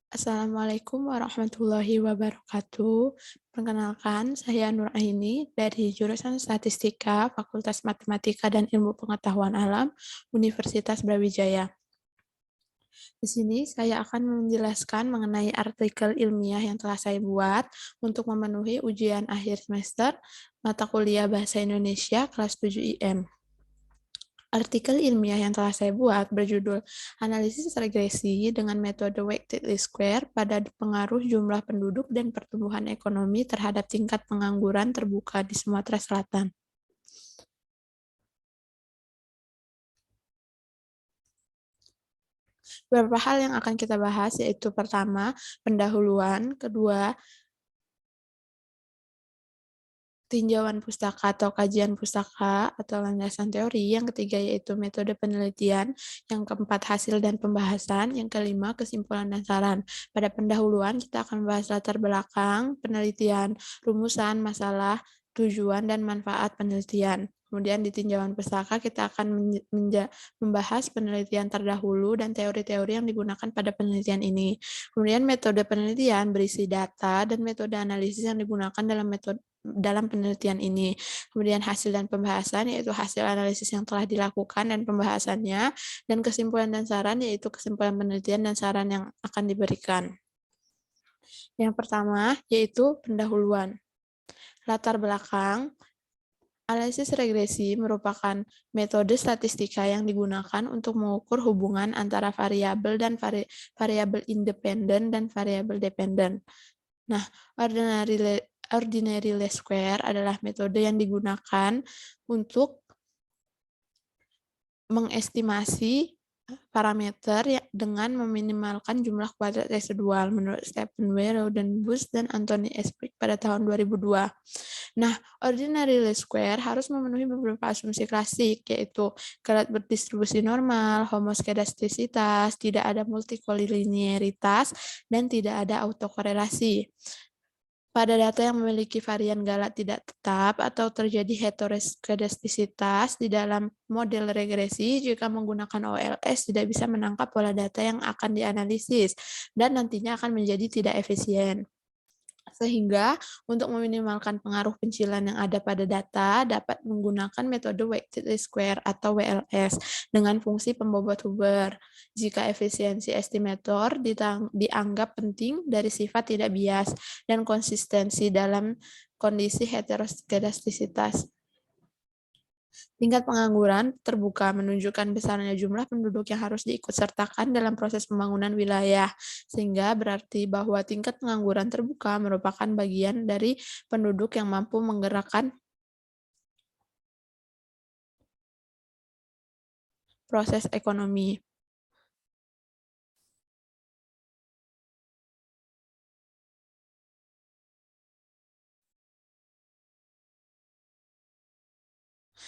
Assalamualaikum warahmatullahi wabarakatuh. Perkenalkan, saya Nur Aini dari jurusan Statistika, Fakultas Matematika dan Ilmu Pengetahuan Alam, Universitas Brawijaya. Di sini saya akan menjelaskan mengenai artikel ilmiah yang telah saya buat untuk memenuhi ujian akhir semester mata kuliah Bahasa Indonesia kelas 7 IM. Artikel ilmiah yang telah saya buat berjudul Analisis Regresi dengan metode Weighted Least Square pada pengaruh jumlah penduduk dan pertumbuhan ekonomi terhadap tingkat pengangguran terbuka di Sumatera Selatan. Beberapa hal yang akan kita bahas yaitu pertama, pendahuluan, kedua, tinjauan pustaka atau kajian pustaka atau landasan teori, yang ketiga yaitu metode penelitian, yang keempat hasil dan pembahasan, yang kelima kesimpulan dan saran. Pada pendahuluan kita akan membahas latar belakang, penelitian, rumusan, masalah, tujuan, dan manfaat penelitian. Kemudian di tinjauan pustaka kita akan membahas penelitian terdahulu dan teori-teori yang digunakan pada penelitian ini. Kemudian metode penelitian berisi data dan metode analisis yang digunakan dalam penelitian ini. Kemudian hasil dan pembahasan yaitu hasil analisis yang telah dilakukan dan pembahasannya, dan kesimpulan dan saran yaitu kesimpulan penelitian dan saran yang akan diberikan. Yang pertama yaitu pendahuluan. Latar belakang, analisis regresi merupakan metode statistika yang digunakan untuk mengukur hubungan antara variabel dan variabel independen dan variabel dependen. Nah, ordinary least square adalah metode yang digunakan untuk mengestimasi parameter dengan meminimalkan jumlah kuadrat residual menurut Stephen W. Rodenbus dan Anthony Esprit pada tahun 2002. Nah, ordinary least square harus memenuhi beberapa asumsi klasik, yaitu kelat berdistribusi normal, homoskedastisitas, tidak ada multikoliniaritas, dan tidak ada autokorelasi. Pada data yang memiliki varian galat tidak tetap atau terjadi heteroskedastisitas di dalam model regresi, jika menggunakan OLS tidak bisa menangkap pola data yang akan dianalisis dan nantinya akan menjadi tidak efisien. Sehingga untuk meminimalkan pengaruh pencilan yang ada pada data, dapat menggunakan metode weighted least square atau WLS dengan fungsi pembobot Huber. Jika efisiensi estimator dianggap penting dari sifat tidak bias dan konsistensi dalam kondisi heteroskedastisitas. Tingkat pengangguran terbuka menunjukkan besarnya jumlah penduduk yang harus diikutsertakan dalam proses pembangunan wilayah, sehingga berarti bahwa tingkat pengangguran terbuka merupakan bagian dari penduduk yang mampu menggerakkan proses ekonomi.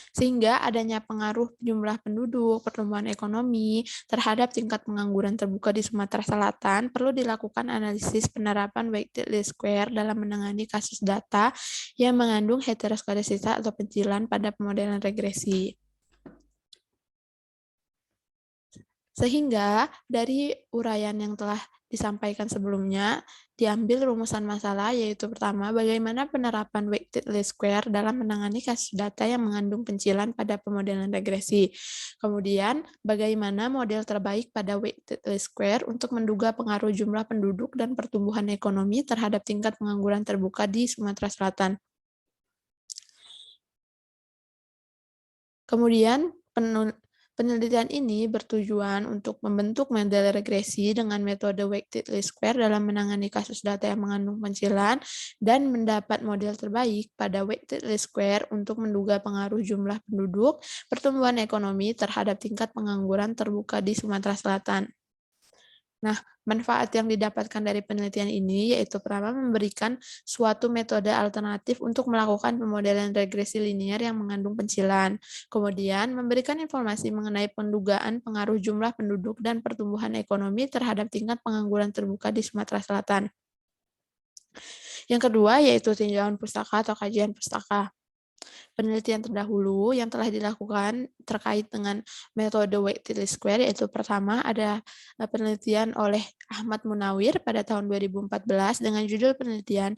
Sehingga adanya pengaruh jumlah penduduk, pertumbuhan ekonomi, terhadap tingkat pengangguran terbuka di Sumatera Selatan, perlu dilakukan analisis penerapan weighted least square dalam menangani kasus data yang mengandung heteroskedastisitas atau pencilan pada pemodelan regresi. Sehingga dari uraian yang telah disampaikan sebelumnya, diambil rumusan masalah, yaitu pertama, bagaimana penerapan weighted least square dalam menangani kasus data yang mengandung pencilan pada pemodelan regresi. Kemudian, bagaimana model terbaik pada weighted least square untuk menduga pengaruh jumlah penduduk dan pertumbuhan ekonomi terhadap tingkat pengangguran terbuka di Sumatera Selatan. Kemudian, penelitian ini bertujuan untuk membentuk model regresi dengan metode weighted least square dalam menangani kasus data yang mengandung pencilan dan mendapat model terbaik pada weighted least square untuk menduga pengaruh jumlah penduduk, pertumbuhan ekonomi terhadap tingkat pengangguran terbuka di Sumatera Selatan. Nah, manfaat yang didapatkan dari penelitian ini yaitu pertama memberikan suatu metode alternatif untuk melakukan pemodelan regresi linear yang mengandung pencilan. Kemudian, memberikan informasi mengenai pendugaan pengaruh jumlah penduduk dan pertumbuhan ekonomi terhadap tingkat pengangguran terbuka di Sumatera Selatan. Yang kedua yaitu tinjauan pustaka atau kajian pustaka. Penelitian terdahulu yang telah dilakukan terkait dengan metode weighted least square, yaitu pertama ada penelitian oleh Ahmad Munawir pada tahun 2014 dengan judul penelitian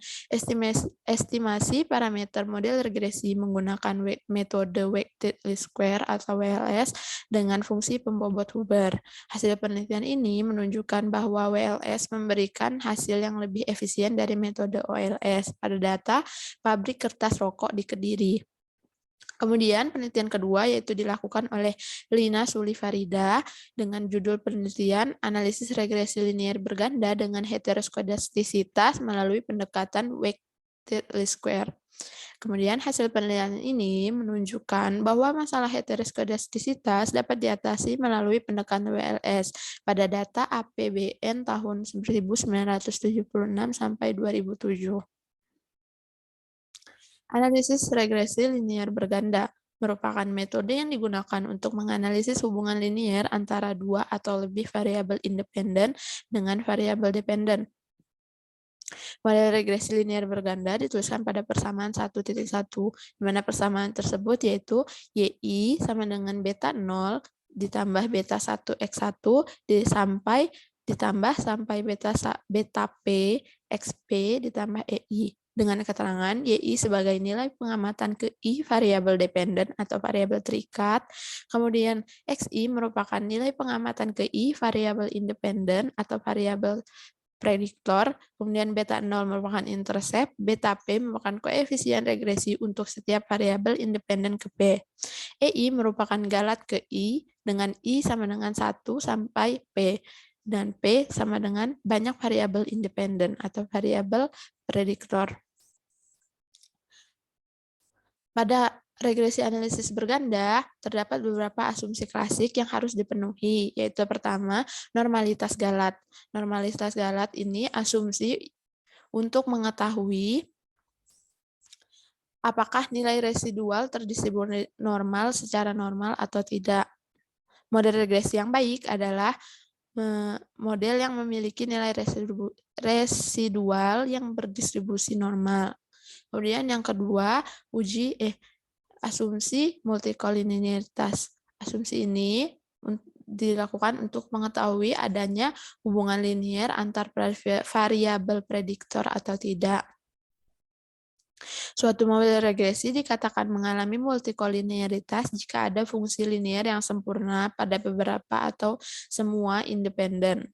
estimasi parameter model regresi menggunakan metode weighted least square atau WLS dengan fungsi pembobot Huber. Hasil penelitian ini menunjukkan bahwa WLS memberikan hasil yang lebih efisien dari metode OLS pada data pabrik kertas rokok di Kediri. Kemudian penelitian kedua yaitu dilakukan oleh Lina Sulifarida dengan judul penelitian analisis regresi linear berganda dengan heteroskodastisitas melalui pendekatan weighted least square. Kemudian hasil penelitian ini menunjukkan bahwa masalah heteroskodastisitas dapat diatasi melalui pendekatan WLS pada data APBN tahun 1976 sampai 2007. Analisis regresi linear berganda merupakan metode yang digunakan untuk menganalisis hubungan linear antara dua atau lebih variabel independen dengan variabel dependen. Model regresi linear berganda dituliskan pada persamaan 1.1, di mana persamaan tersebut yaitu YI sama dengan beta 0 ditambah beta 1x1 ditambah sampai beta P XP ditambah EI. Dengan keterangan YI sebagai nilai pengamatan ke I variabel dependen atau variabel terikat, kemudian XI merupakan nilai pengamatan ke I variabel independen atau variabel prediktor, kemudian beta 0 merupakan intercept, beta P merupakan koefisien regresi untuk setiap variabel independen ke P. EI merupakan galat ke I dengan I sama dengan 1 sampai P, dan P sama dengan banyak variabel independen atau variabel prediktor. Pada regresi analisis berganda, terdapat beberapa asumsi klasik yang harus dipenuhi, yaitu pertama, normalitas galat. Normalitas galat ini asumsi untuk mengetahui apakah nilai residual terdistribusi normal secara normal atau tidak. Model regresi yang baik adalah model yang memiliki nilai residual yang berdistribusi normal. Kemudian yang kedua, asumsi multikolinialitas. Asumsi ini dilakukan untuk mengetahui adanya hubungan linier antar variabel prediktor atau tidak. Suatu model regresi dikatakan mengalami multikoliniaritas jika ada fungsi linier yang sempurna pada beberapa atau semua independen.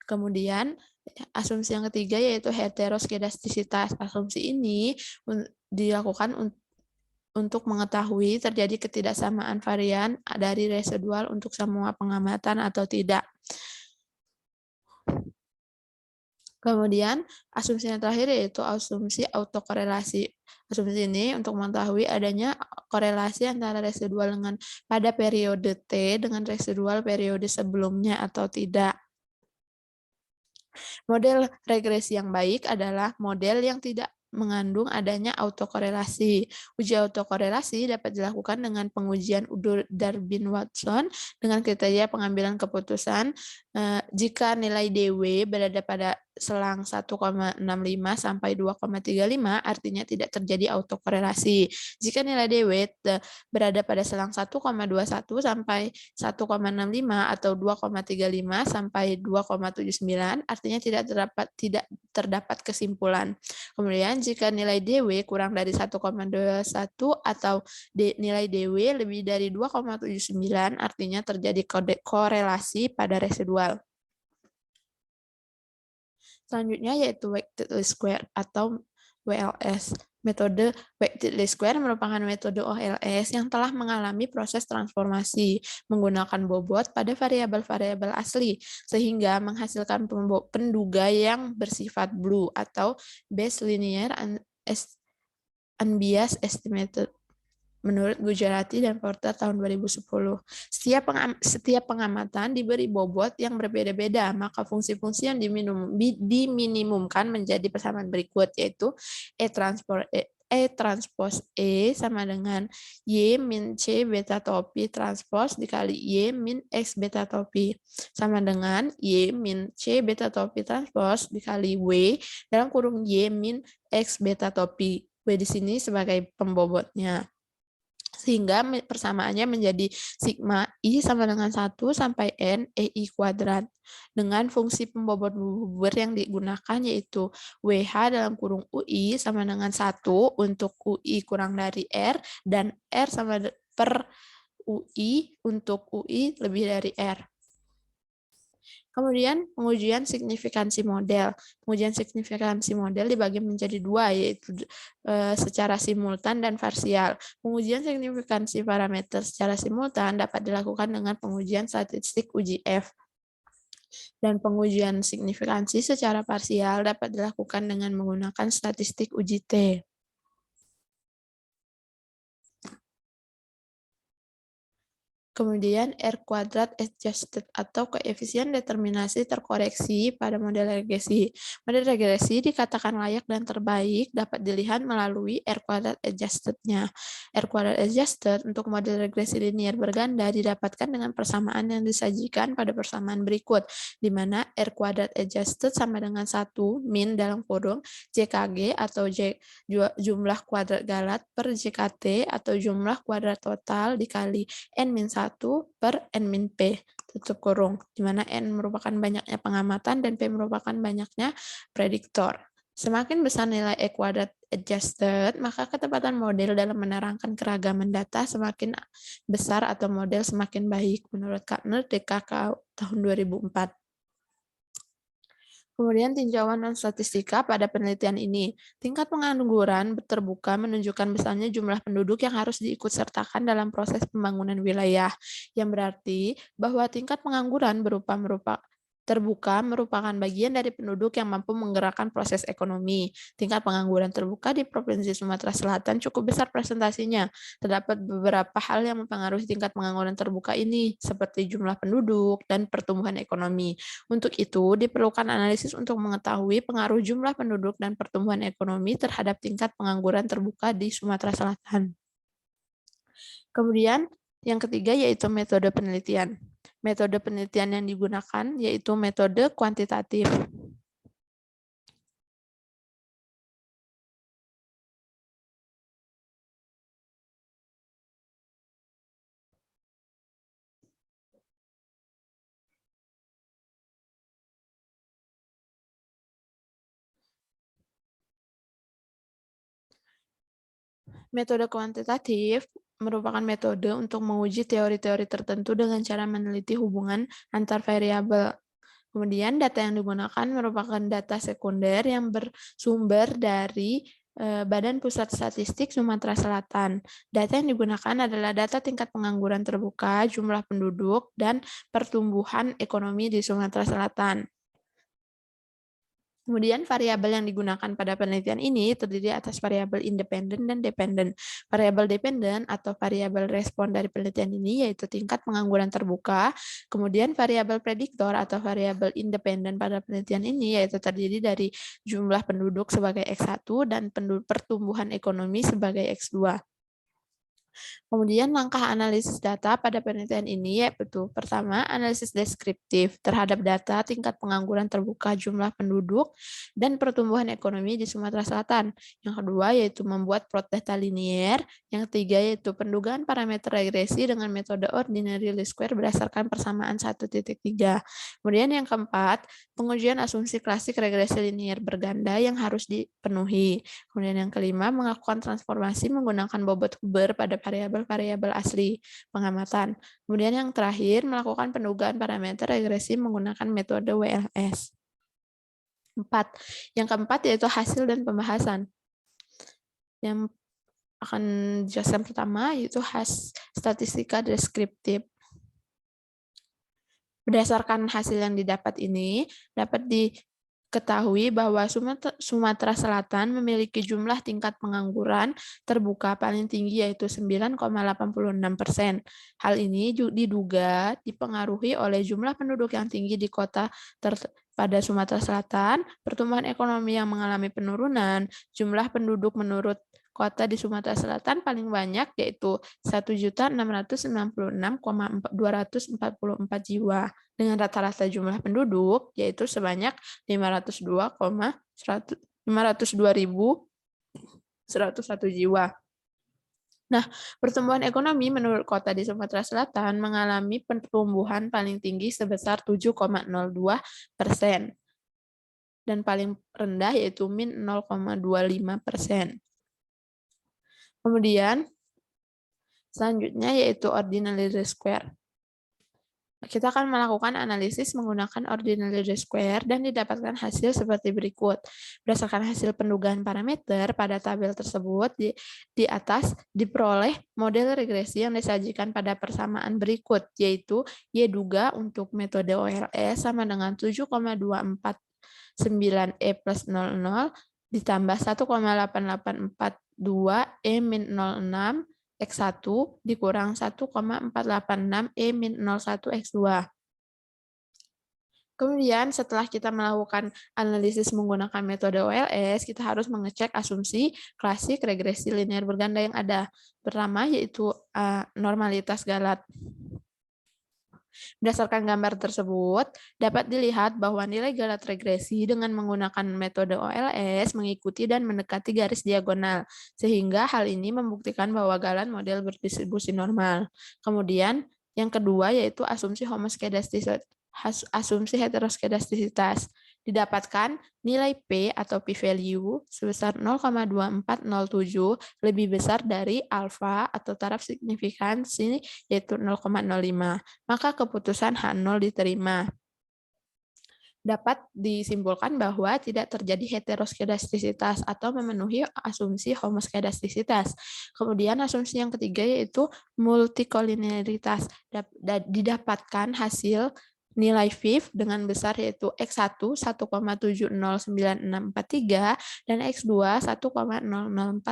Kemudian, asumsi yang ketiga yaitu heteroskedastisitas. Asumsi ini dilakukan untuk mengetahui terjadi ketidaksamaan varian dari residual untuk semua pengamatan atau tidak. Kemudian, asumsi yang terakhir yaitu asumsi autokorelasi. Asumsi ini untuk mengetahui adanya korelasi antara residual pada periode T dengan residual periode sebelumnya atau tidak. Model regresi yang baik adalah model yang tidak mengandung adanya autokorelasi. Uji autokorelasi dapat dilakukan dengan pengujian Durbin-Watson dengan kriteria pengambilan keputusan jika nilai DW berada pada selang 1,65 sampai 2,35 artinya tidak terjadi autokorelasi. Jika nilai DW berada pada selang 1,21 sampai 1,65 atau 2,35 sampai 2,79 artinya tidak terdapat kesimpulan. Kemudian jika nilai DW kurang dari 1,21 atau nilai DW lebih dari 2,79 artinya terjadi korelasi pada residual. Selanjutnya yaitu weighted least square atau WLS. Metode weighted least square merupakan metode OLS yang telah mengalami proses transformasi menggunakan bobot pada variabel-variabel asli sehingga menghasilkan penduga yang bersifat blue atau base linear unbiased estimated menurut Gujarati dan Porter tahun 2010. Setiap pengamatan diberi bobot yang berbeda-beda, maka fungsi-fungsi yang diminimumkan menjadi persamaan berikut, yaitu E transpose E sama dengan Y min C beta topi transpose dikali Y min X beta topi sama dengan Y min C beta topi transpose dikali W dalam kurung Y min X beta topi. W di sini sebagai pembobotnya. sehingga persamaannya menjadi sigma I sama dengan 1 sampai N EI kuadrat. Dengan fungsi pembobot bubur yang digunakan yaitu WH dalam kurung UI sama dengan 1 untuk UI kurang dari R, dan R sama per UI untuk UI lebih dari R. Kemudian pengujian signifikansi model. Pengujian signifikansi model dibagi menjadi dua, yaitu secara simultan dan parsial. Pengujian signifikansi parameter secara simultan dapat dilakukan dengan pengujian statistik uji F. Dan pengujian signifikansi secara parsial dapat dilakukan dengan menggunakan statistik uji T. Kemudian R kuadrat adjusted atau koefisien determinasi terkoreksi pada model regresi. Model regresi dikatakan layak dan terbaik dapat dilihat melalui R kuadrat adjusted-nya. R kuadrat adjusted untuk model regresi linear berganda didapatkan dengan persamaan yang disajikan pada persamaan berikut, di mana R kuadrat adjusted sama dengan 1 min dalam kurung JKG atau jumlah kuadrat galat per JKT atau jumlah kuadrat total dikali N-1 per N-P, tutup kurung, di mana N merupakan banyaknya pengamatan dan P merupakan banyaknya prediktor. Semakin besar nilai E kuadrat adjusted, maka ketepatan model dalam menerangkan keragaman data semakin besar atau model semakin baik, menurut Kapner DKK tahun 2004. Kemudian tinjauan dan statistika pada penelitian ini. Tingkat pengangguran terbuka menunjukkan besarnya jumlah penduduk yang harus diikutsertakan dalam proses pembangunan wilayah, yang berarti bahwa tingkat pengangguran terbuka merupakan bagian dari penduduk yang mampu menggerakkan proses ekonomi. Tingkat pengangguran terbuka di Provinsi Sumatera Selatan cukup besar presentasinya. Terdapat beberapa hal yang mempengaruhi tingkat pengangguran terbuka ini, seperti jumlah penduduk dan pertumbuhan ekonomi. Untuk itu, diperlukan analisis untuk mengetahui pengaruh jumlah penduduk dan pertumbuhan ekonomi terhadap tingkat pengangguran terbuka di Sumatera Selatan. Kemudian, yang ketiga yaitu metode penelitian. Metode penelitian yang digunakan yaitu metode kuantitatif. Metode kuantitatif merupakan metode untuk menguji teori-teori tertentu dengan cara meneliti hubungan antar variabel. Kemudian data yang digunakan merupakan data sekunder yang bersumber dari Badan Pusat Statistik Sumatera Selatan. Data yang digunakan adalah data tingkat pengangguran terbuka, jumlah penduduk, dan pertumbuhan ekonomi di Sumatera Selatan. Kemudian variabel yang digunakan pada penelitian ini terdiri atas variabel independen dan dependen. Variabel dependen atau variabel respon dari penelitian ini yaitu tingkat pengangguran terbuka. Kemudian variabel prediktor atau variabel independen pada penelitian ini yaitu terdiri dari jumlah penduduk sebagai X1 dan pertumbuhan ekonomi sebagai X2. Kemudian langkah analisis data pada penelitian ini yaitu pertama, analisis deskriptif terhadap data tingkat pengangguran terbuka jumlah penduduk dan pertumbuhan ekonomi di Sumatera Selatan. Yang kedua yaitu membuat plot data linier. Yang ketiga yaitu pendugaan parameter regresi dengan metode ordinary least square berdasarkan persamaan 1.3. Kemudian yang keempat, pengujian asumsi klasik regresi linier berganda yang harus dipenuhi. Kemudian yang kelima, melakukan transformasi menggunakan bobot Huber pada variabel-variabel asli pengamatan. Kemudian yang terakhir, melakukan pendugaan parameter regresi menggunakan metode WLS. Yang keempat yaitu hasil dan pembahasan. Yang akan dijelaskan pertama yaitu statistika deskriptif. Berdasarkan hasil yang didapat ini, dapat diketahui bahwa Sumatera Selatan memiliki jumlah tingkat pengangguran terbuka paling tinggi yaitu 9,86%. Hal ini diduga dipengaruhi oleh jumlah penduduk yang tinggi di kota pada Sumatera Selatan, pertumbuhan ekonomi yang mengalami penurunan, jumlah penduduk menurut kota di Sumatera Selatan paling banyak yaitu 1.696.244 jiwa dengan rata-rata jumlah penduduk yaitu sebanyak 502.101 jiwa. Nah, pertumbuhan ekonomi menurut kota di Sumatera Selatan mengalami pertumbuhan paling tinggi sebesar 7,02% dan paling rendah yaitu min 0,25%. Kemudian, selanjutnya yaitu ordinary square. Kita akan melakukan analisis menggunakan ordinary square dan didapatkan hasil seperti berikut. Berdasarkan hasil pendugaan parameter pada tabel tersebut, di atas diperoleh model regresi yang disajikan pada persamaan berikut, yaitu Y duga untuk metode OLS sama dengan 7,249E plus 00 ditambah 1,8842 E min 06 X1 dikurang 1,486 E min 01 X2. Kemudian setelah kita melakukan analisis menggunakan metode OLS, kita harus mengecek asumsi klasik regresi linear berganda yang ada. Pertama yaitu normalitas Galat. Berdasarkan gambar tersebut, dapat dilihat bahwa nilai Galat regresi dengan menggunakan metode OLS mengikuti dan mendekati garis diagonal, sehingga hal ini membuktikan bahwa Galat model berdistribusi normal. Kemudian, yang kedua yaitu asumsi homoskedastisitas. Asumsi heteroskedastisitas. Didapatkan nilai P atau p-value sebesar 0,2407 lebih besar dari alfa atau taraf signifikansi yaitu 0,05. Maka keputusan H0 diterima. Dapat disimpulkan bahwa tidak terjadi heteroskedastisitas atau memenuhi asumsi homoskedastisitas. Kemudian asumsi yang ketiga yaitu multikolinearitas. Didapatkan hasil nilai FIF dengan besar yaitu X1 1,709643 dan X2 1,004751.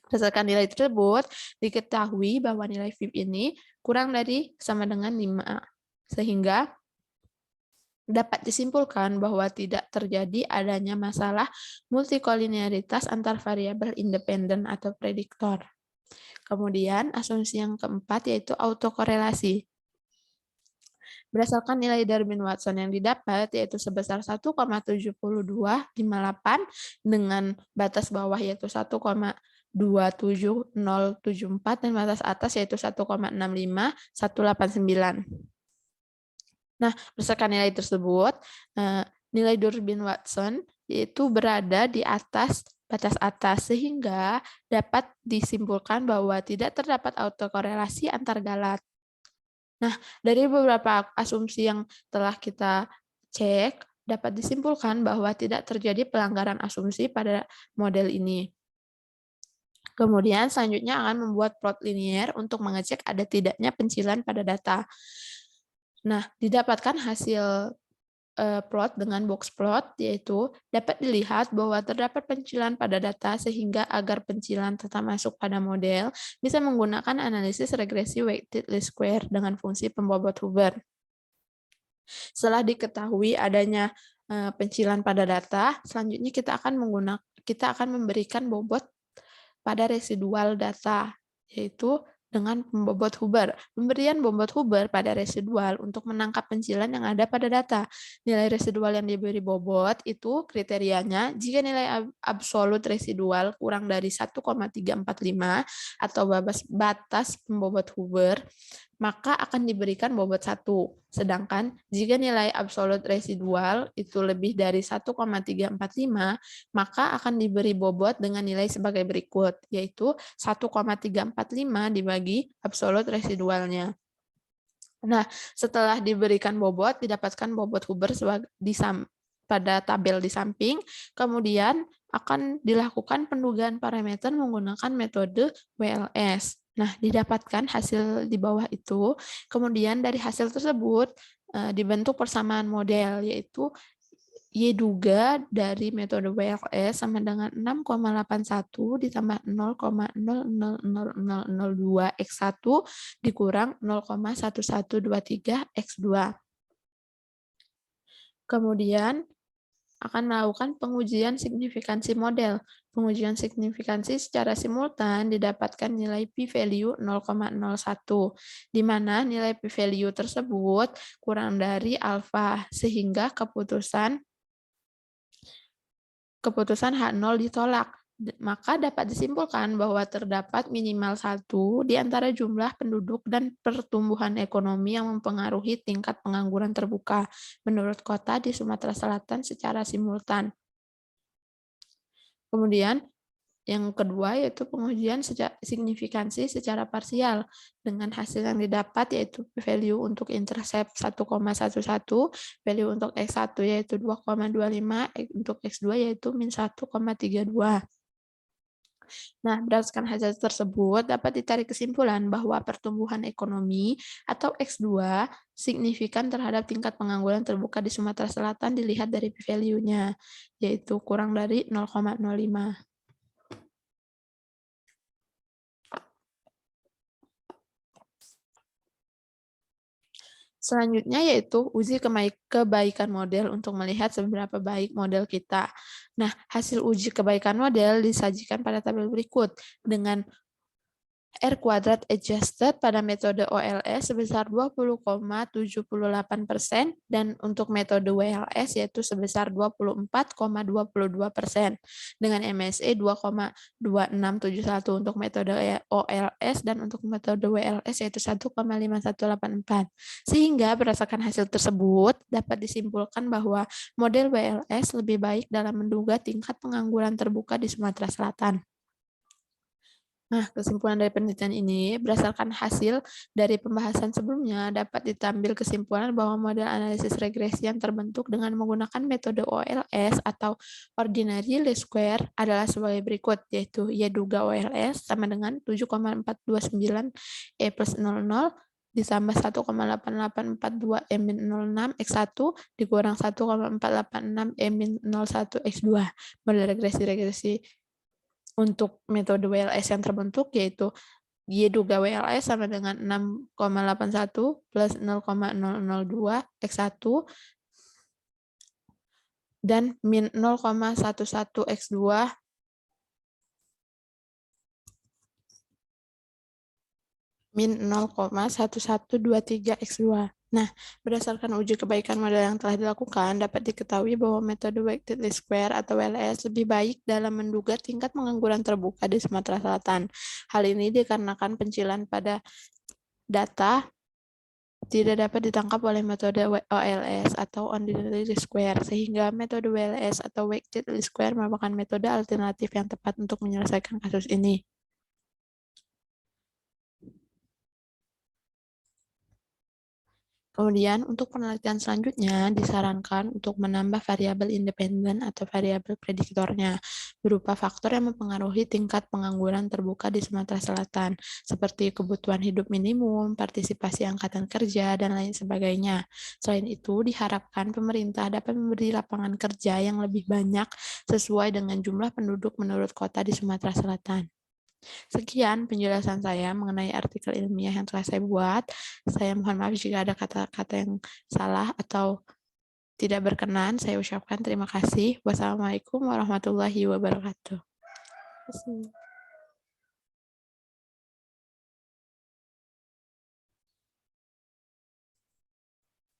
Berdasarkan nilai tersebut, diketahui bahwa nilai FIF ini kurang dari sama dengan 5. Sehingga dapat disimpulkan bahwa tidak terjadi adanya masalah multikolinearitas antar variabel independen atau prediktor. Kemudian asumsi yang keempat yaitu autokorelasi. Berdasarkan nilai Darwin-Watson yang didapat, yaitu sebesar 1,7258 dengan batas bawah yaitu 1,27074 dan batas atas yaitu 1,65189. Nah, berdasarkan nilai tersebut, nilai Darwin-Watson yaitu berada di atas batas atas, sehingga dapat disimpulkan bahwa tidak terdapat autokorelasi antar Galat. Nah, dari beberapa asumsi yang telah kita cek, dapat disimpulkan bahwa tidak terjadi pelanggaran asumsi pada model ini. Kemudian selanjutnya akan membuat plot linier untuk mengecek ada tidaknya pencilan pada data. Nah, didapatkan hasil plot dengan box plot, yaitu dapat dilihat bahwa terdapat pencilan pada data sehingga agar pencilan tetap masuk pada model, bisa menggunakan analisis regresi weighted least square dengan fungsi pembobot Huber. Setelah diketahui adanya pencilan pada data, selanjutnya kita akan memberikan bobot pada residual data, yaitu dengan pembobot Huber. Pemberian bobot Huber pada residual untuk menangkap pencilan yang ada pada data. Nilai residual yang diberi bobot itu kriterianya jika nilai absolut residual kurang dari 1,345 atau batas pembobot Huber, maka akan diberikan bobot 1. Sedangkan jika nilai absolut residual itu lebih dari 1,345, maka akan diberi bobot dengan nilai sebagai berikut, yaitu 1,345 dibagi absolut residualnya. Nah, setelah diberikan bobot, didapatkan bobot Huber pada tabel di samping, kemudian akan dilakukan pendugaan parameter menggunakan metode WLS. Nah, didapatkan hasil di bawah itu, kemudian dari hasil tersebut dibentuk persamaan model, yaitu Y duga dari metode WLS sama dengan 6,81 ditambah 0,000002 X1 dikurang 0,1123 X2. Kemudian akan melakukan pengujian signifikansi model. Pengujian signifikansi secara simultan didapatkan nilai p-value 0,01, di mana nilai p-value tersebut kurang dari alfa, sehingga keputusan H0 ditolak. Maka dapat disimpulkan bahwa terdapat minimal satu di antara jumlah penduduk dan pertumbuhan ekonomi yang mempengaruhi tingkat pengangguran terbuka menurut kota di Sumatera Selatan secara simultan. Kemudian yang kedua yaitu pengujian signifikansi secara parsial dengan hasil yang didapat yaitu value untuk intercept 1,11, value untuk X1 yaitu 2,25, untuk X2 yaitu min 1,32. Nah, berdasarkan hasil tersebut dapat ditarik kesimpulan bahwa pertumbuhan ekonomi atau X2 signifikan terhadap tingkat pengangguran terbuka di Sumatera Selatan dilihat dari p-value-nya, yaitu kurang dari 0,05. Selanjutnya yaitu uji kebaikan model untuk melihat seberapa baik model kita. Nah, hasil uji kebaikan model disajikan pada tabel berikut dengan R kuadrat adjusted pada metode OLS sebesar 20,78% dan untuk metode WLS yaitu sebesar 24,22% dengan MSE 2,2671 untuk metode OLS dan untuk metode WLS yaitu 1,5184. Sehingga berdasarkan hasil tersebut dapat disimpulkan bahwa model WLS lebih baik dalam menduga tingkat pengangguran terbuka di Sumatera Selatan. Nah, kesimpulan dari penelitian ini, berdasarkan hasil dari pembahasan sebelumnya, dapat diambil kesimpulan bahwa model analisis regresi yang terbentuk dengan menggunakan metode OLS atau Ordinary Least Square adalah sebagai berikut, yaitu Y duga OLS sama dengan 7,429 E plus 00 ditambah 1,8842 E-06 X1 dikurang 1,486 E-01 X2. Model regresi untuk metode WLS yang terbentuk yaitu Y duga WLS sama dengan 6,81 plus 0,002 X1 dan min 0,11 X2 min 0,1123 X2. Nah, berdasarkan uji kebaikan model yang telah dilakukan, dapat diketahui bahwa metode weighted least square atau WLS lebih baik dalam menduga tingkat pengangguran terbuka di Sumatera Selatan. Hal ini dikarenakan pencilan pada data tidak dapat ditangkap oleh metode OLS atau ordinary least square, sehingga metode WLS atau weighted least square merupakan metode alternatif yang tepat untuk menyelesaikan kasus ini. Kemudian, untuk penelitian selanjutnya, disarankan untuk menambah variabel independen atau variabel prediktornya, berupa faktor yang mempengaruhi tingkat pengangguran terbuka di Sumatera Selatan, seperti kebutuhan hidup minimum, partisipasi angkatan kerja, dan lain sebagainya. Selain itu, diharapkan pemerintah dapat memberi lapangan kerja yang lebih banyak sesuai dengan jumlah penduduk menurut kota di Sumatera Selatan. Sekian penjelasan saya mengenai artikel ilmiah yang telah saya buat. Saya mohon maaf jika ada kata-kata yang salah atau tidak berkenan. Saya ucapkan terima kasih. Wassalamualaikum warahmatullahi wabarakatuh.